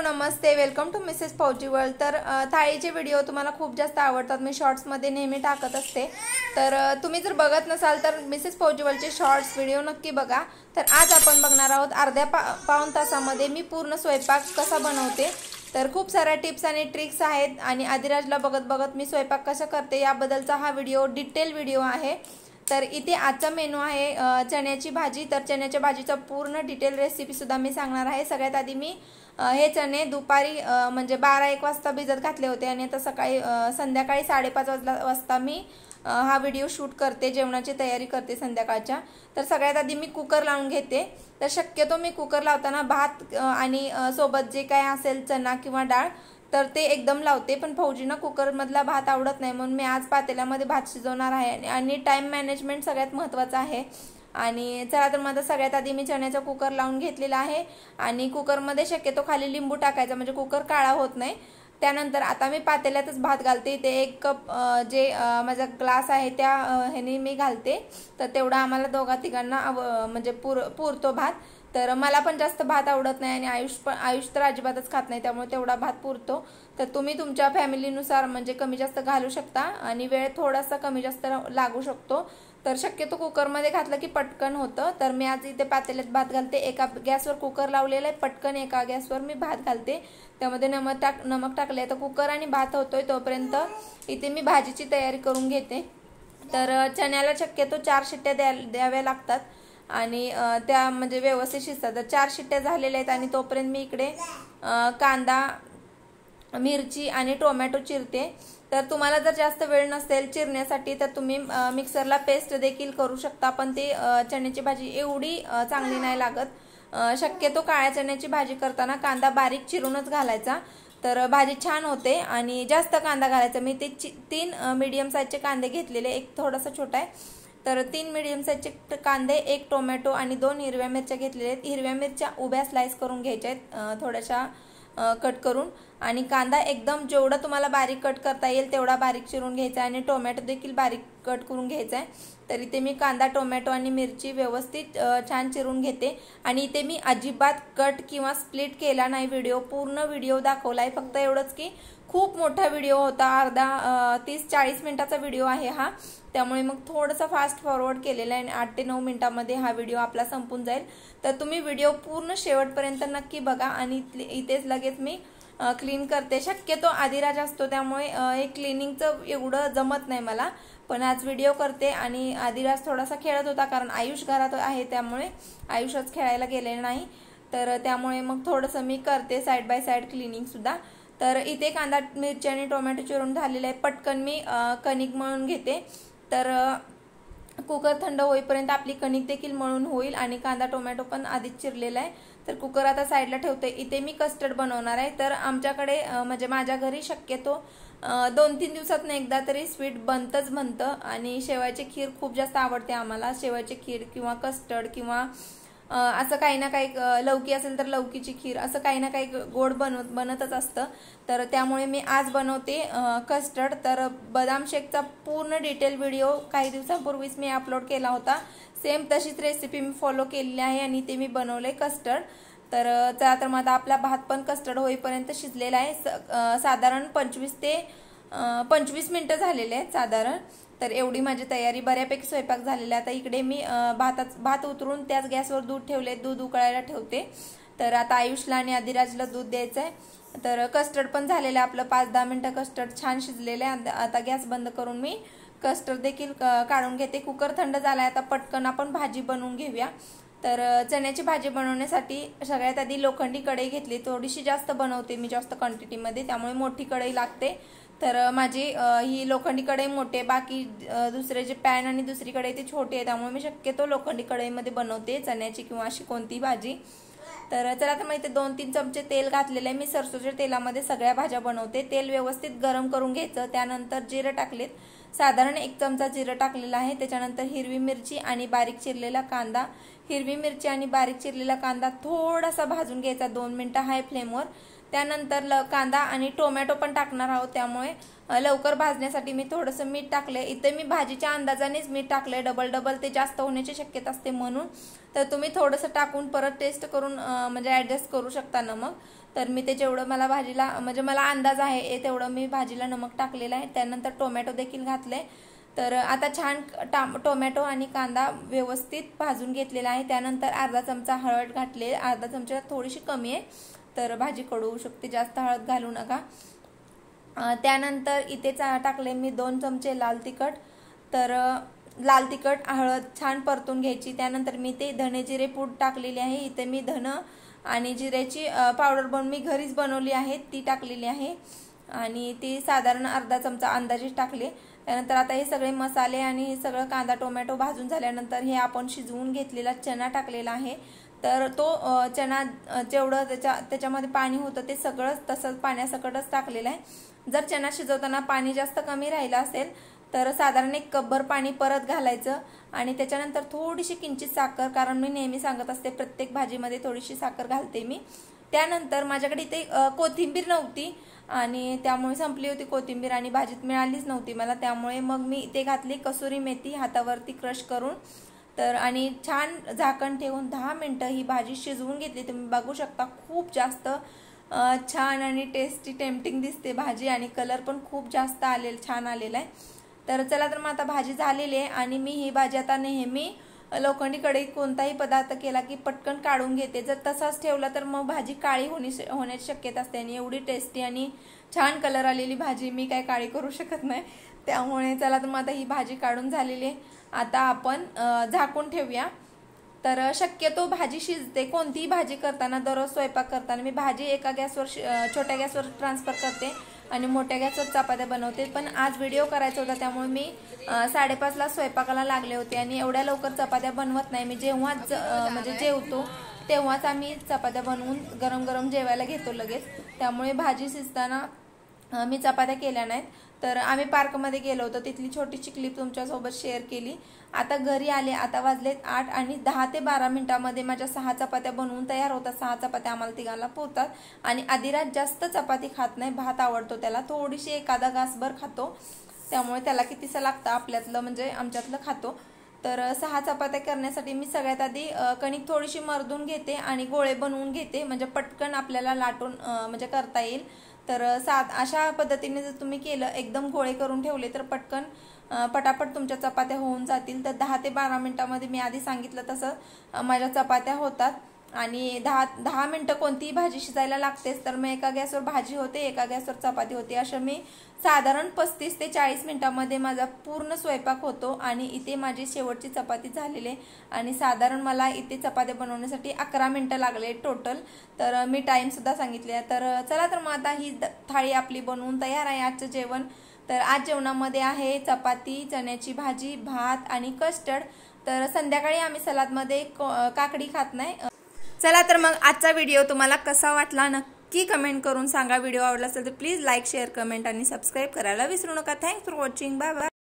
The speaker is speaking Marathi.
नमस्ते, वेलकम टू मिसेस फौजी वर्ल्ड। तर थाळीचे व्हिडिओ तुम्हाला खूप जास्त आवडतात, मी शॉर्ट्समध्ये नेहमी टाकत असते। तर तुम्ही जर बघत नसाल तर मिसेस फौजी वर्ल्डचे शॉर्ट्स व्हिडिओ नक्की बघा। तर आज आपण बघणार आहोत अर्ध्या पाऊण तासामध्ये मी पूर्ण स्वयंपाक कसा बनवते। तर खूप साऱ्या टिप्स आणि ट्रिक्स आहेत आणि आदिराजला बघत बघत मी स्वयंपाक कसा करते याबद्दलचा हा व्हिडिओ डिटेल व्हिडिओ आहे। तर इथे आजचा मेनू आहे चण्याची भाजी। तर चण्याच्या भाजीचा पूर्ण डिटेल रेसिपी सुद्धा मी सांगणार आहे। सगळ्यात आधी मी हे चणे दुपारी म्हणजे 12-1 वाजता भिजत घातले होते आणि आता सकाळी संध्याकाळी 5:30 वाजता मी हा व्हिडिओ शूट करते, जेवणाची तयारी करते संध्याकाळच्या। तर सगळ्यात आधी मी कुकर लावून घेते। तर शक्यतो मी कुकर लावताना भात आणि सोबत जे काय असेल चणा किंवा डाळ तर ते एकदम लावते, पण फौजींना कुकरमधला भात आवडत नाही म्हणून मी आज पातेल्यामध्ये भात शिजवणार आहे आणि टाइम मॅनेजमेंट सगळ्यात महत्त्वाचं आहे। आणि चला तर माझा सगळ्यात आधी मी चण्याचा कुकर लावून घेतलेला आहे आणि कुकरमध्ये शक्यतो खाली लिंबू टाकायचा म्हणजे कुकर काळा होत नाही। त्यानंतर आता मी पातेल्यातच भात घालते। ते 1 कप जे माझा ग्लास आहे त्या ह्याने मी घालते, तर तेवढा आम्हाला दोघा तिघांना म्हणजे पुरतो भात। तर मला पण जास्त भात आवडत नाही आणि आयुष तर अजिबातच खात नाही, त्यामुळे तेवढा भात पुरतो। तर तुम्ही तुमच्या फॅमिलीनुसार म्हणजे कमी जास्त घालू शकता आणि वेळ थोडासा कमी जास्त लागू शकतो। तर शक्यतो कुकरमध्ये घातलं की पटकन होतं। तर मी आज इथे पातेल्यात भात घालते। एका गॅसवर कुकर लावलेला आहे, पटकन एका गॅसवर मी भात घालते। त्यामध्ये नमक टाकले। तर कुकर आणि भात होतोय तोपर्यंत इथे मी भाजीची तयारी करून घेते। तर चण्याला शक्यतो 4 शिट्ट्या द्याव्या लागतात आणि त्या म्हणजे व्यवस्थित शिजतात। तर 4 शिट्ट्या झालेल्या आहेत आणि तोपर्यंत मी इकडे कांदा, मिरची आणि टोमॅटो चिरते। तर तुम्हाला जर जास्त वेळ नसेल चिरण्यासाठी तर तुम्ही मिक्सरला पेस्ट देखील करू शकता, पण ते चण्याची भाजी एवढी चांगली नाही लागत। शक्यतो काळ्या चण्याची भाजी करताना कांदा बारीक चिरूनच घालायचा, तर भाजी छान होते आणि जास्त कांदा घालायचा। मी ते 3 मीडियम साईजचे कांदे घेतलेले, एक थोडासा छोटा आहे। तर 3 मीडियम साईजचे कांदे, 1 टोमॅटो आणि 2 हिरव्या मिरच्या घेतलेल्या आहेत। हिरव्या मिरच्या उभ्या स्लाइस करून घ्यायच्या आहेत, थोड्याशा कट करून, आणि कांदा एकदम जेवढा तुम्हाला बारीक कट करता येईल तेवढा बारीक चिरून घ्यायचा आणि टोमॅटो देखील बारीक कट करून घ्यायचा आहे। तर इथे मी कांदा, टोमॅटो आणि मिरची व्यवस्थित छान चिरून घेते आणि इथे मी अजिबात कट किंवा स्प्लिट केला नाही, व्हिडिओ पूर्ण व्हिडिओ दाखवलाय। फक्त एवढंच की खूप मोठा व्हिडिओ होता, 30-40 मिनिटाचा व्हिडिओ आहे हा, त्यामुळे मग थोडंसं फास्ट फॉरवर्ड केलेलं आहे आणि 8 ते 9 मिनिटांमध्ये हा व्हिडिओ आपला संपून जाईल। तर तुम्ही व्हिडिओ पूर्ण शेवटपर्यंत नक्की बघा आणि इथेच लगेच मी क्लीन करते। शक्यतो आदिराज असतो त्यामुळे हे क्लिनिंगचं एवढं जमत नाही मला, पण आज व्हिडिओ करते आणि आदिराज थोडासा खेळत होता कारण आयुष घरात आहे त्यामुळे आयुषच खेळायला गेलेला नाही। तर त्यामुळे मग थोडंसं मी करते साईड बाय साईड क्लिनिंग सुद्धा। तर इथे कांदा, मिरची आणि टोमॅटो चिरून झालेले आहे। पटकन मी कणिक मळून घेते। तर कुकर थंड होईपर्यंत आपली कणिक देखील मळून होईल आणि कांदा टोमॅटो पण आधीच चिरलेला आहे। तर कुकर आता साईडला ठेवते। इथे मी कस्टर्ड बनवणार आहे। तर आमच्याकडे म्हणजे माझ्या घरी शक्यतो 2-3 दिवसातून एकदा तरी स्वीट बनतं आणि शेवयाची खीर खूप जास्त आवडते आम्हाला। शेवयाची खीर किंवा कस्टर्ड किंवा असं काही ना काही, लौकी असेल तर लौकीची खीर, असं काही ना काही गोड बनतच असतं। तर त्यामुळे मी आज बनवते कस्टर्ड। तर बदाम शेकचा पूर्ण डिटेल व्हिडिओ काही दिवसांपूर्वीच मी अपलोड केला होता, सेम तशीच रेसिपी मी फॉलो केलेली आहे आणि ते मी बनवले कस्टर्ड। तर चला तर मग आपला भात पण कस्टर्ड होईपर्यंत शिजलेला आहे। साधारण 25 मिनिटं झालेले आहेत साधारण। तर एवढी माझी तयारी, बऱ्यापैकी स्वयंपाक झालेला आहे। आता इकडे मी भात उतरून त्याच गॅसवर दूध ठेवले, दूध उकळायला ठेवते। तर आता आयुषला आणि आदिराजला दूध द्यायचं आहे। तर कस्टर्ड पण झालेलं आहे आपलं, 5-10 मिनिटं कस्टर्ड छान शिजलेलं आहे। आता गॅस बंद करून मी कस्टर्ड देखील काढून घेते। कुकर थंड झालाय, आता पटकन आपण भाजी बनवून घेऊया। तर चण्याची भाजी बनवण्यासाठी सगळ्यात आधी लोखंडी कढई घेतली, थोडीशी जास्त बनवते मी, जास्त क्वांटिटीमध्ये, त्यामुळे मोठी कढई लागते। तर माझी ही लोखंडी कढई मोठी आहे, बाकी दुसरे जे पॅन आणि दुसरी कढई ती छोटी आहे, त्यामुळे मी शक्यतो लोखंडी कढईमध्ये बनवते चण्याची किंवा अशी कोणती भाजी। तर चला तर मग इथे 2-3 चमचे तेल घातलेले आहे। मी सरसोच्या तेलामध्ये सगळ्या भाज्या बनवते। तेल व्यवस्थित गरम करून घ्यायचं, त्यानंतर जिरं टाकलेत, साधारण 1 चमचा जिरं टाकलेलं आहे। त्याच्यानंतर हिरवी मिरची आणि बारीक चिरलेला कांदा, हिरवी मिरची आणि बारीक चिरलेला कांदा थोडासा भाजून घ्यायचा 2 मिनिटं हाय फ्लेमवर। त्यानंतर कांदा आणि टोमॅटो पण टाकणार आहोत, त्यामुळे लवकर भाजण्यासाठी मी थोडंसं मीठ टाकले। इथे मी भाजीच्या अंदाजानेच मीठ टाकले, डबल ते जास्त होण्याची शक्यता असते म्हणून। तर तुम्ही थोडंसं टाकून परत टेस्ट करून म्हणजे ॲडजस्ट करू शकता नमक। तर मी ते जेवढं मला भाजीला म्हणजे मला अंदाज आहे तेवढं मी भाजीला नमक टाकलेलं आहे। त्यानंतर टोमॅटो देखील घातले। तर आता छान टोमॅटो आणि कांदा व्यवस्थित भाजून घेतलेला आहे। त्यानंतर अर्धा चमचा हळद घातले, अर्धा चमचा थोडीशी कमी आहे, तर भाजी कडू होऊ शकते, जास्त हळद घालू नका। त्यानंतर इथे टाकले मी 2 चमचे लाल तिखट। तर लाल तिखट हळद छान परतून घ्यायची। त्यानंतर मी ते धने जिरे पूड टाकलेली आहे। इथे मी धन आणि जिऱ्याची पावडर मी घरीच बनवली आहे, ती टाकलेली आहे आणि ती साधारण अर्धा चमचा अंदाजे टाकले। त्यानंतर आता हे सगळे मसाले आणि हे सगळं कांदा टोमॅटो भाजून झाल्यानंतर हे आपण शिजवून घेतलेला चना टाकलेला आहे। तर तो चना जेवढं त्याच्यामध्ये पाणी होतं ते सगळं तसंच पाण्यासकटच टाकलेलं आहे। जर चना शिजवताना पाणी जास्त कमी राहिलं असेल तर साधारण 1 कपभर पाणी परत घालायचं आणि त्याच्यानंतर थोडीशी किंचित साखर, कारण मी नेहमी सांगत असते प्रत्येक भाजीमध्ये थोडीशी साखर घालते मी। त्यानंतर माझ्याकडे इथे कोथिंबीर नव्हती आणि त्यामुळे संपली होती कोथिंबीर आणि भाजीत मिळालीच नव्हती मला, त्यामुळे मग मी इथे घातली कसुरी मेथी हातावरती क्रश करून। तर आणि छान झाकण ठेवून 10 मिनिटं ही भाजी शिजवून घेतली। तुम्ही बघू शकता खूप जास्त छान आणि टेस्टी टेम्पटिंग दिसते भाजी आणि कलर पण खूप जास्त छान आलेला आहे। तर चला तर मग आता भाजी झालेली आहे आणि मी ही भाजी आता नेहमी लोखंडी कढईत कोणताही पदार्थ केला की पटकन काढून घेते। जर तसाच ठेवला तर मग भाजी काळी होण्याची शक्यता असते आणि एवढी टेस्टी आणि छान कलर आलेली भाजी मी काय काळी करू शकत नाही, त्यामुळे चला तर मग आता ही भाजी काढून झालेली आहे। आता आपण झाकून ठेवूया। तर शक्यतो भाजी शिजते कोणतीही भाजी करताना, दररोज स्वयंपाक करताना मी भाजी एका गॅसवर छोट्या गॅसवर ट्रान्सफर करते आणि मोठ्या गॅसवर चपात्या बनवते। पण आज व्हिडिओ करायचा होता त्यामुळे मी 5:30ला स्वयंपाकाला लागले होते आणि एवढ्या लवकर चपात्या बनवत नाही मी। जेव्हाच म्हणजे जेवतो तेव्हाच आम्ही चपात्या बनवून गरम गरम जेवायला घेतो लगेच, त्यामुळे भाजी शिजताना मी चपात्या केल्या नाहीत। तर आम्ही पार्कमध्ये गेलो होतो, तिथली छोटीशी क्लिप तुमच्यासोबत शेअर केली। आता घरी आले, आता वाजलेत 8 आणि 10 ते 12 मिनिटांमध्ये माझ्या 6 चपात्या बनवून तयार होतात। 6 चपात्या आम्हाला तिघांना पुरतात आणि आदिराज जास्त चपाती खात नाही, भात आवडतो त्याला, थोडीशी एखादा घासभर खातो, त्यामुळे त्याला कितीसं लागतं आपल्यातलं म्हणजे आमच्यातलं खातो। तर 6 चपात्या करण्यासाठी मी सगळ्यात आधी कणिक थोडीशी मर्दून घेते आणि गोळे बनवून घेते, म्हणजे पटकन आपल्याला लाटून म्हणजे करता येईल। तर अशा पद्धतीने जर तुम्ही केलं, एकदम गोळे करून ठेवले तर पटकन पटापट तुमच्या चपात्या होऊन जातील। तर 10 ते 12 मिनिटांमध्ये मी आधी सांगितलं तसं माझ्या चपात्या होतात आणि 10 मिनिटं कोणतीही भाजी शिजायला लागतेच। तर मग एका गॅसवर भाजी होते, एका गॅसवर चपाती होते, असं मी साधारण 35 ते 40 मिनिटांमध्ये माझा पूर्ण स्वयंपाक होतो आणि इथे माझी शेवटची चपाती झालेली आहे आणि साधारण मला इथे चपात्या बनवण्यासाठी 11 मिनिटं लागले टोटल। तर मी टाइम सुद्धा सांगितले। तर चला तर मग आता ही थाळी आपली बनवून तयार आहे आजचं जेवण। तर आज जेवणामध्ये आहे चपाती, चण्याची भाजी, भात आणि कस्टर्ड। तर संध्याकाळी आम्ही सलादमध्ये काकडी खात नाही। चला तर मग आजचा व्हिडिओ तुम्हाला कसा वाटला नक्की कमेंट करून सांगा। व्हिडिओ आवडला असेल तर प्लीज लाईक शेअर कमेंट आणि सबस्क्राईब करायला विसरू नका। Thanks for watching, bye bye.